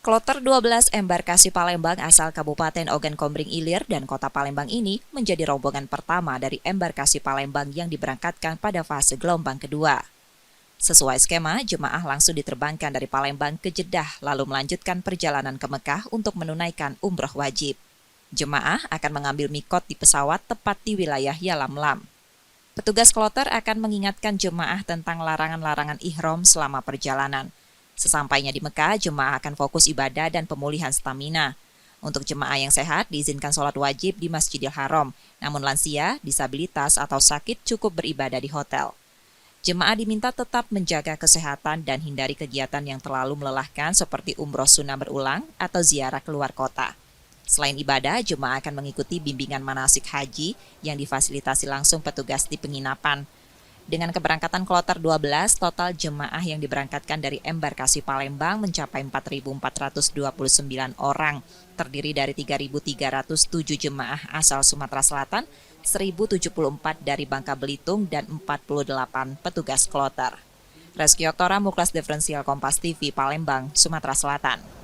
Kloter 12 embarkasi Palembang asal Kabupaten Ogan Komering Ilir dan Kota Palembang ini menjadi rombongan pertama dari embarkasi Palembang yang diberangkatkan pada fase gelombang kedua. Sesuai skema, jemaah langsung diterbangkan dari Palembang ke Jeddah lalu melanjutkan perjalanan ke Mekah untuk menunaikan umroh wajib. Jemaah akan mengambil mikot di pesawat tepat di wilayah Yalamlam. Petugas kloter akan mengingatkan jemaah tentang larangan-larangan ihram selama perjalanan. Sesampainya di Mekah, jemaah akan fokus ibadah dan pemulihan stamina. Untuk jemaah yang sehat, diizinkan sholat wajib di Masjidil Haram, namun lansia, disabilitas, atau sakit cukup beribadah di hotel. Jemaah diminta tetap menjaga kesehatan dan hindari kegiatan yang terlalu melelahkan seperti umroh sunnah berulang atau ziarah keluar kota. Selain ibadah, jemaah akan mengikuti bimbingan manasik haji yang difasilitasi langsung petugas di penginapan. Dengan keberangkatan kloter 12, total jemaah yang diberangkatkan dari embarkasi Palembang mencapai 4.429 orang, terdiri dari 3.307 jemaah asal Sumatera Selatan, 1.074 dari Bangka Belitung, dan 48 petugas kloter. Reski Oktora, Muklas Diferensial Kompas TV, Palembang, Sumatera Selatan.